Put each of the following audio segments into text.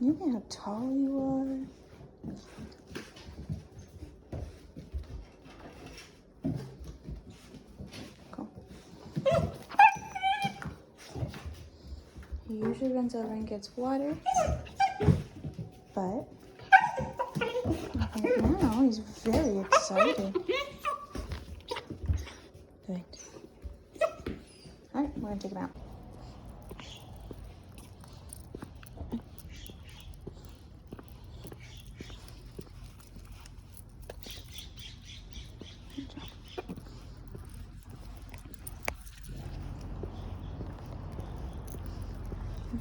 Look at how tall you are. Cool. He usually runs over and gets water, but right now he's very excited. Good. All right, we're gonna take him out.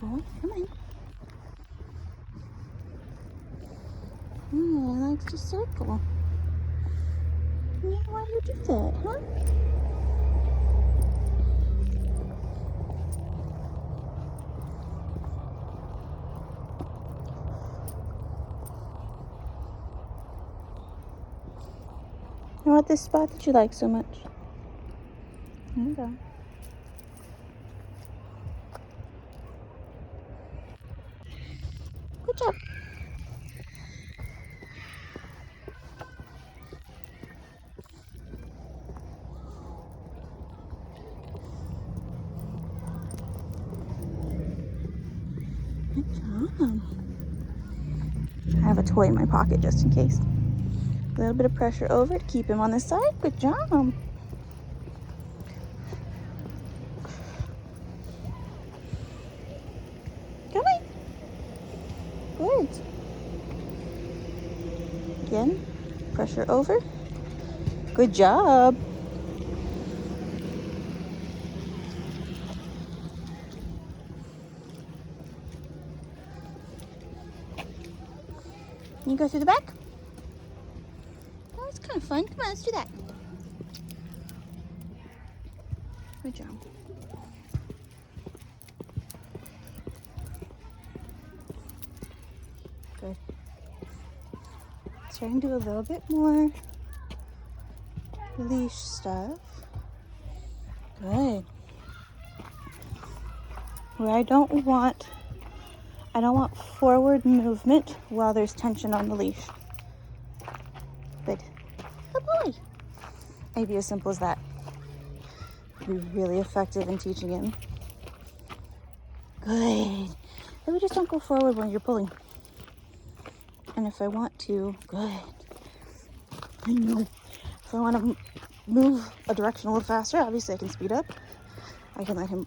Boy, come on. Oh, he likes to circle. Yeah, why do you do that, huh? I want this spot that you like so much. There you go. Good job. Good job. I have a toy in my pocket just in case. A little bit of pressure over to keep him on this side. Good job. Come on. Good. Again, pressure over. Good job. Can you go through the back? Oh, it's kind of fun. Come on, let's do that. Good job. Good. Let's try and do a little bit more leash stuff. Good. Where I don't want forward movement while there's tension on the leash. Good. Good boy. Maybe as simple as that. Be really effective in teaching him. Good. Maybe just don't go forward when you're pulling. And if I want to, good. I know. If I want to move a direction a little faster, obviously I can speed up. I can let him,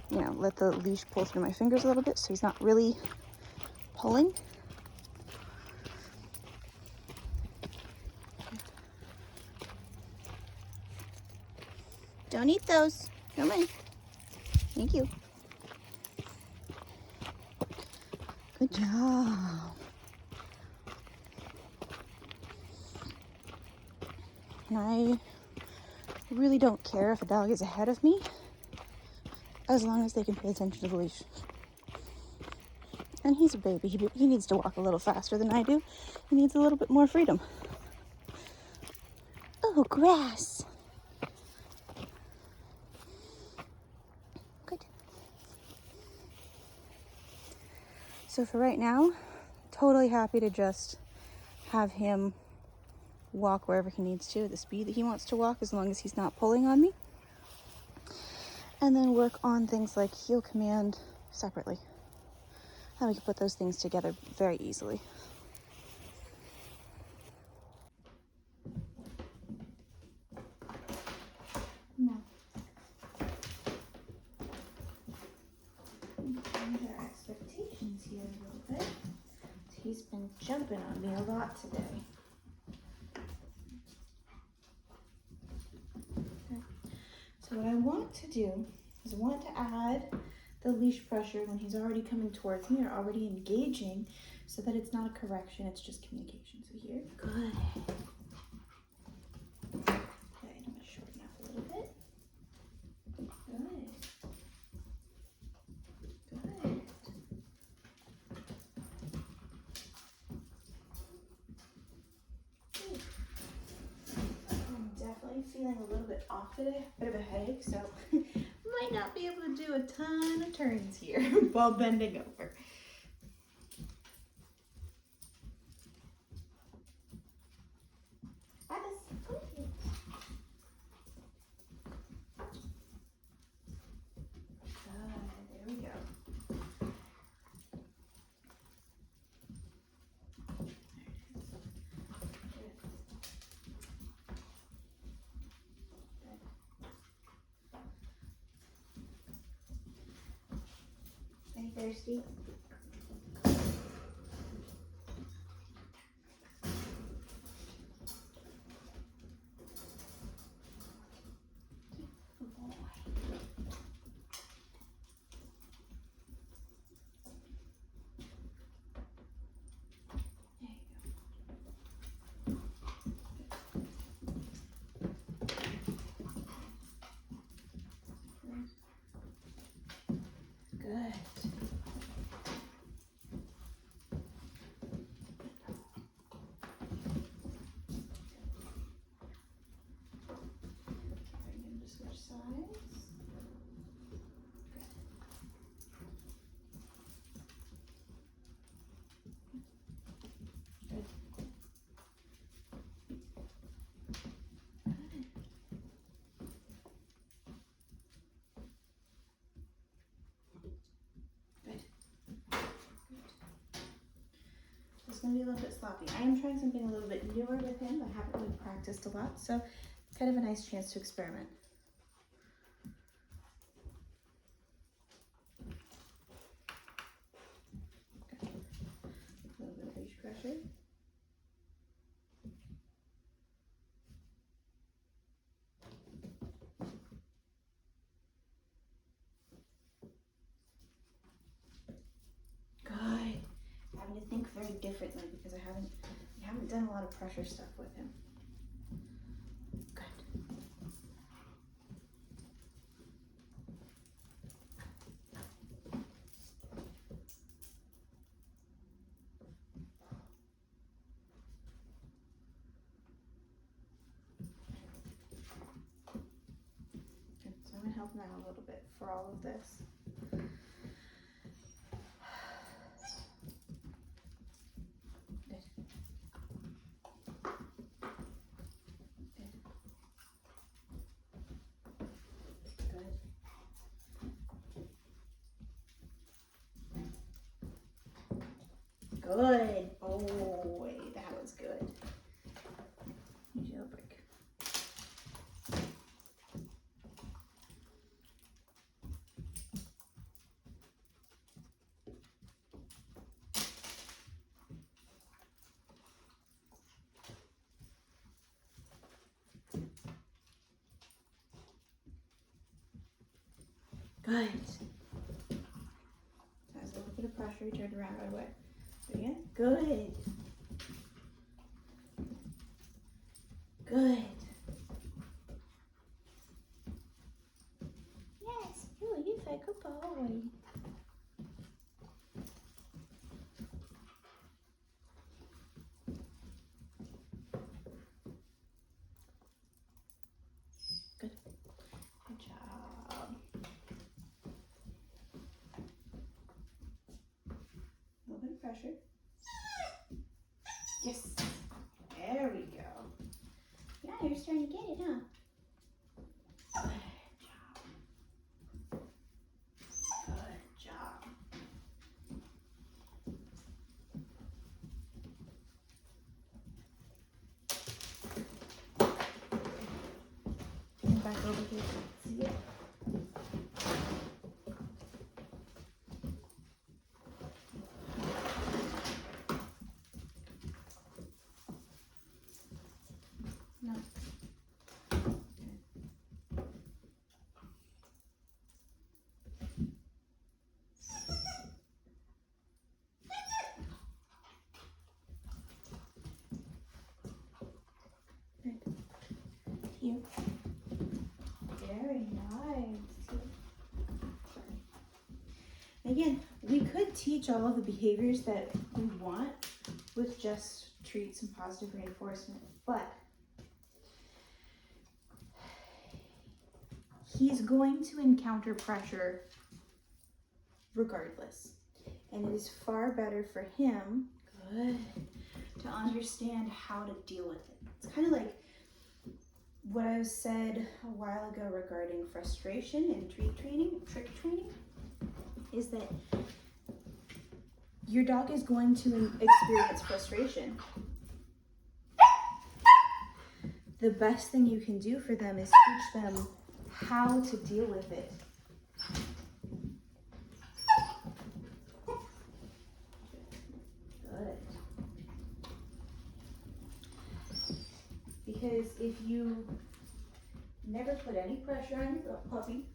let the leash pull through my fingers a little bit so he's not really pulling. Don't eat those. Come on. Thank you. Good job. And I really don't care if a dog is ahead of me, as long as they can pay attention to the leash. And he's a baby. He needs to walk a little faster than I do. He needs a little bit more freedom. Oh, grass. Good. So for right now, totally happy to just have him walk wherever he needs to, at the speed that he wants to walk, as long as he's not pulling on me. And then work on things like heel command separately. And we can put those things together very easily. Now, change our expectations here a little bit. He's been jumping on me a lot today. Okay. So what I want to do is I want to add the leash pressure when he's already coming towards me or already engaging, so that it's not a correction, it's just communication. So here, good. Okay, I'm gonna shorten up a little bit. Good. Good. Good. I'm definitely feeling a little bit off today, a bit of a headache, so might not be able to do a ton of turns here while bending over. thirsty? Good. I'm going to switch sides. Good. Good. It's going to be a little bit sloppy. I am trying something a little bit newer with him. I haven't really practiced a lot, so it's kind of a nice chance to experiment. Good. A little bit of beach pressure. Good. Having to think very differently because I haven't done a lot of pressure stuff with him. Good. Good. So I'm gonna help him out a little bit for all of this. Good boy, that was good. Jailbreak. Good. That was a little bit of pressure. He turned around right away. Again. Good. Good. Yes, you're a good boy. Good. Good job. A little bit of pressure. Yes. There we go. Yeah, you're starting to get it, huh? Good job. Come back over here. See it? No. Here. Very nice. Again, we could teach all of the behaviors that we want with just treats and positive reinforcement, but he's going to encounter pressure regardless. And it is far better for him, good, to understand how to deal with it. It's kind of like what I said a while ago regarding frustration and trick training, is that your dog is going to experience frustration. The best thing you can do for them is teach them how to deal with it. if you never put any pressure on your puppy,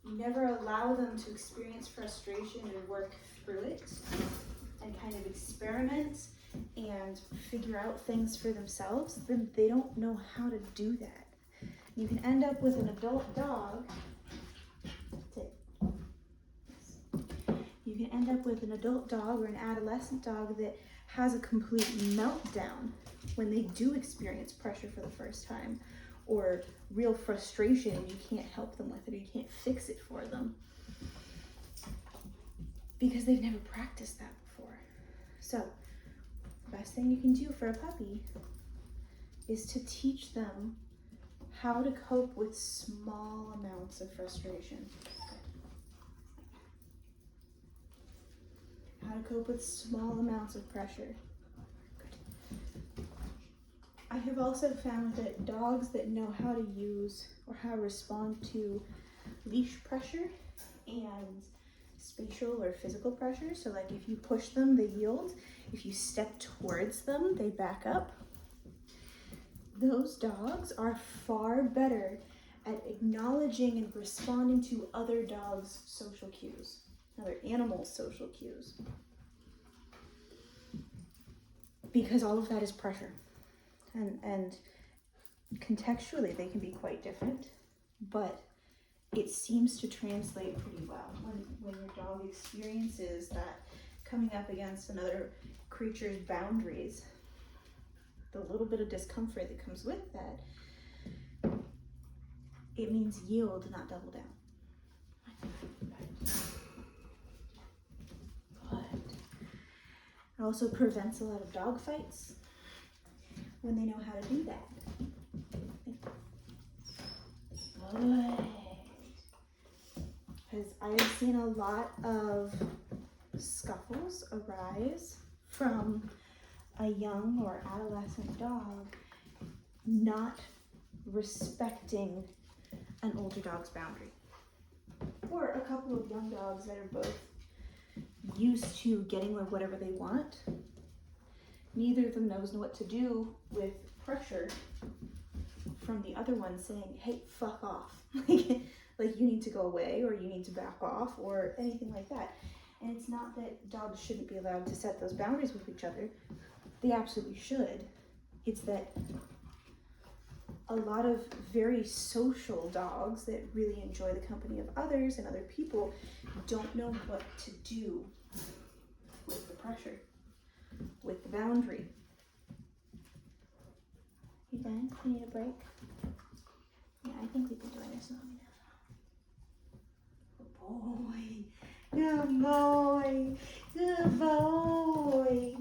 you never allow them to experience frustration and work through it and kind of experiment and figure out things for themselves, then they don't know how to do that. You can end up with an adult dog. You can end up with an adult dog or an adolescent dog that has a complete meltdown when they do experience pressure for the first time, or real frustration and you can't help them with it, or you can't fix it for them because they've never practiced that before. So the best thing you can do for a puppy is to teach them how to cope with small amounts of frustration. How to cope with small amounts of pressure. Good. I have also found that dogs that know how to use or how to respond to leash pressure and spatial or physical pressure, so like if you push them, they yield. If you step towards them, they back up. Those dogs are far better at acknowledging and responding to other dogs' social cues, other animals' social cues. Because all of that is pressure. And contextually they can be quite different, but it seems to translate pretty well when your dog experiences that coming up against another creature's boundaries. The little bit of discomfort that comes with that, it means yield, not double down. Good. It also prevents a lot of dog fights when they know how to do that. Good. Because I have seen a lot of scuffles arise from a young or adolescent dog not respecting an older dog's boundary. Or a couple of young dogs that are both used to getting whatever they want. Neither of them knows what to do with pressure from the other one saying, hey, fuck off. Like you need to go away, or you need to back off, or anything like that. And it's not that dogs shouldn't be allowed to set those boundaries with each other. They absolutely should. It's that a lot of very social dogs that really enjoy the company of others and other people don't know what to do with the pressure, with the boundary. You done? You need a break? Yeah, I think we've been doing this long enough. Good boy. Good boy. Good boy.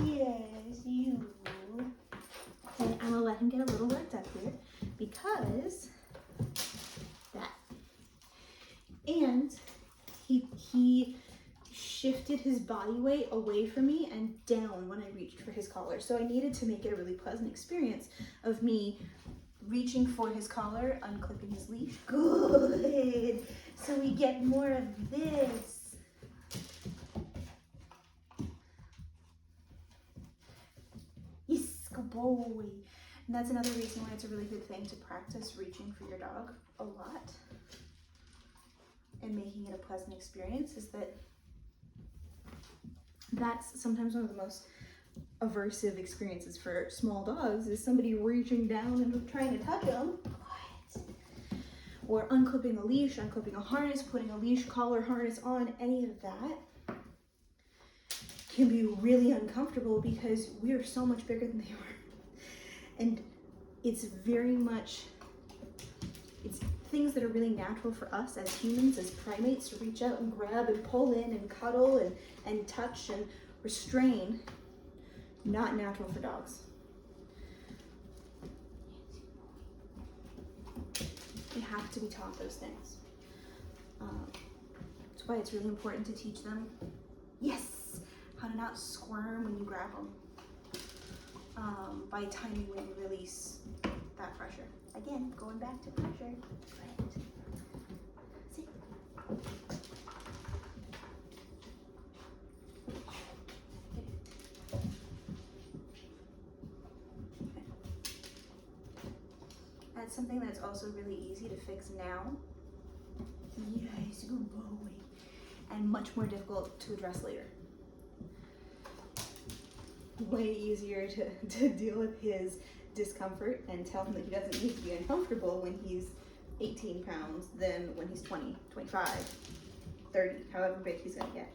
Yes, you. And I'm gonna let him get a little worked up here because that. And he shifted his body weight away from me and down when I reached for his collar. So I needed to make it a really pleasant experience of me reaching for his collar, unclipping his leash. Good. So we get more of this. Yes, good boy. And that's another reason why it's a really good thing to practice reaching for your dog a lot and making it a pleasant experience, is that that's sometimes one of the most aversive experiences for small dogs, is somebody reaching down and trying to touch them. Or unclipping a leash, unclipping a harness, putting a leash collar harness on, any of that can be really uncomfortable because we are so much bigger than they are. And it's very much, it's things that are really natural for us as humans, as primates, to reach out and grab and pull in and cuddle and touch and restrain. Not natural for dogs. They have to be taught those things. That's why it's really important to teach them, yes, how to not squirm when you grab them, by timing when you release that pressure. Again, going back to pressure. Right. See? that's something that's also really easy to fix now. Yes, good boy. And much more difficult to address later. Way easier to deal with his discomfort and tell him that he doesn't need to be uncomfortable when he's 18 pounds than when he's 20, 25, 30, however big he's gonna get.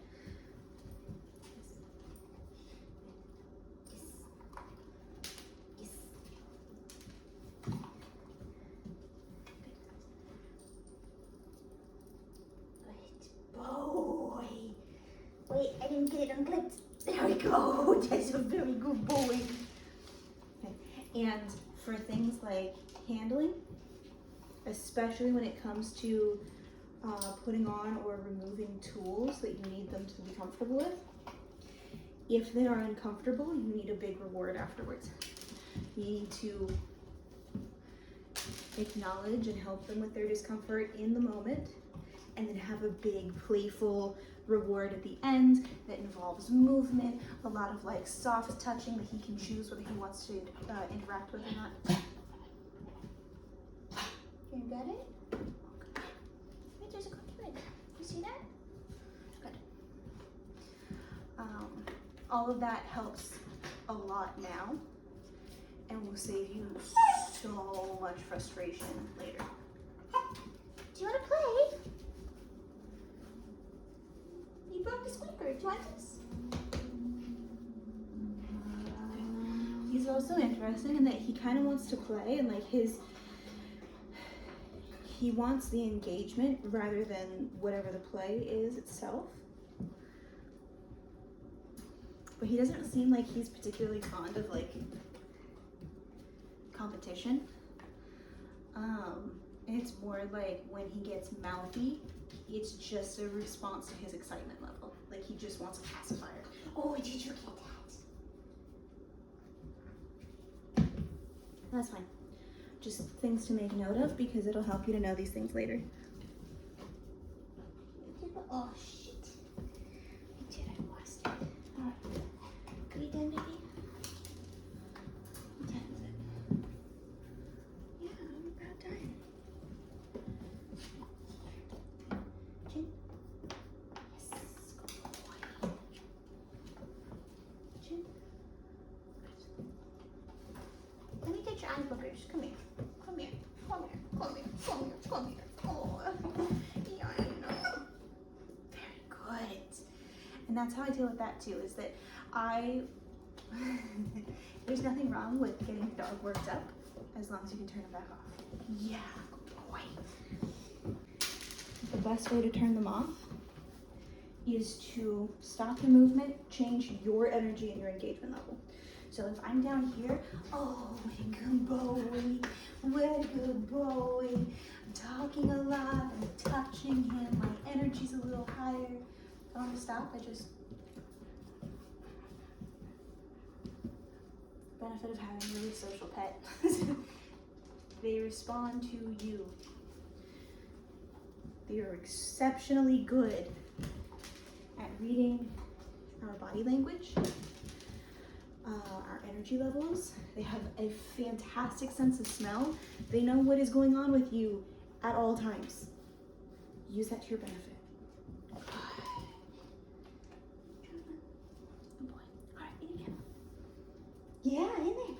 Wait, I didn't get it unclipped. There we go. That's a very good boy. Okay. And for things like handling, especially when it comes to putting on or removing tools that you need them to be comfortable with, if they are uncomfortable, you need a big reward afterwards. You need to acknowledge and help them with their discomfort in the moment, and then have a big playful reward at the end that involves movement, a lot of like soft touching that he can choose whether he wants to interact with or not. You got it? Wait, there's a cookie right there. You see that? Good. All of that helps a lot now and will save you so much frustration later. Do you want to play? You broke the squeaker. Do you want this? He's also interesting in that he kind of wants to play, and like he wants the engagement rather than whatever the play is itself. But he doesn't seem like he's particularly fond of like competition. It's more like when he gets mouthy, it's just a response to his excitement level. Like he just wants a pacifier. Oh, did you get that? That's fine. Just things to make note of because it'll help you to know these things later. Oh shit. I did, I lost it. Alright. Are you done, baby? What time is it? Yeah, I'm about done. Chin. Yes, good boy. Chin. Let me get your eye boogers. Come here. Come here. Come here. Come here. Come here. Come here. Oh, yeah, I know. Very good. And that's how I deal with that too, is that there's nothing wrong with getting the dog worked up as long as you can turn them back off. Yeah, good boy. The best way to turn them off is to stop the movement, change your energy and your engagement level. So if I'm down here, oh, what a good boy, what a good boy. I'm talking a lot, I'm touching him, my energy's a little higher. If I want to stop, I just... Benefit of having a really social pet. They respond to you. They are exceptionally good at reading our body language, our energy levels. They have a fantastic sense of smell. They know what is going on with you at all times. Use that to your benefit. Good boy. All right, in again. Yeah, in there.